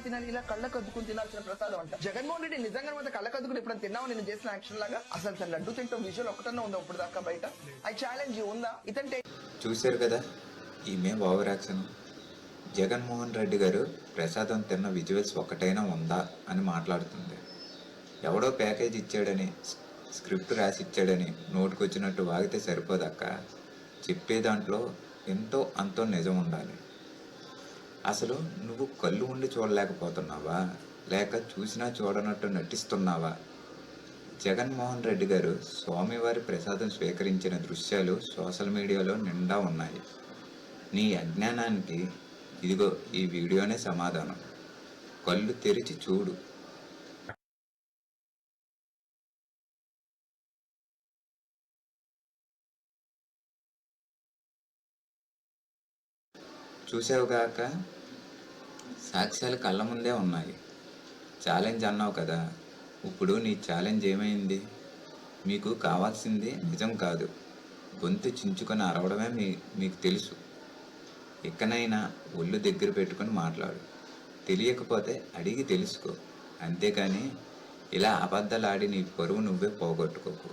తినాలి, ఇలా కళ్ళకు అద్దుకుని తినాల్సిన ప్రసాదం అంట. జగన్మోహన్ రెడ్డి నిజంగా మాత్రం కళ్ళకు అద్దుకుని ఎప్పుడైనా తిన్నావు నేను చేసిన యాక్షన్ లాగా? అసలు తన లడ్డు తింటాం విజువల్ ఒకటన్నా ఉందా ఇప్పుడు దాకా బయట? ఐ ఛాలెంజ్ ఉందా? ఇతంటే చూశారు కదా ఈమె ఓవర్ యాక్షన్. జగన్మోహన్ రెడ్డి గారు ప్రసాదం తిన్న విజువల్స్ ఒకటైనా ఉందా అని మాట్లాడుతుంది. ఎవడో ప్యాకేజ్ ఇచ్చాడని, స్క్రిప్ట్ రాసి ఇచ్చాడని నోటుకొచ్చినట్టు వాగితే సరిపోదక్క. చెప్పే దాంట్లో ఎంతో అంతో నిజం ఉండాలి. అసలు నువ్వు కళ్ళు ఉండి చూడలేకపోతున్నావా, లేక చూసినా చూడనట్టు నటిస్తున్నావా? జగన్మోహన్ రెడ్డి గారు స్వామివారి ప్రసాదం స్వీకరించిన దృశ్యాలు సోషల్ మీడియాలో నిండా ఉన్నాయి. నీ అజ్ఞానానికి ఇదిగో ఈ వీడియోనే సమాధానం. కళ్ళు తెరిచి చూడు. చూసావుగాక, సాక్ష్యాలు కళ్ళ ముందే ఉన్నాయి. ఛాలెంజ్ అన్నావు కదా, ఇప్పుడు నీ ఛాలెంజ్ ఏమైంది? మీకు కావాల్సింది నిజం కాదు, గొంతు చించుకొని అరవడమే మీకు తెలుసు. ఎక్కనైనా ఒళ్ళు దగ్గర పెట్టుకొని మాట్లాడు. తెలియకపోతే అడిగి తెలుసుకో. అంతేకాని ఇలా అబద్ధాలాడి నీ పరువు నువ్వే పోగొట్టుకోకు.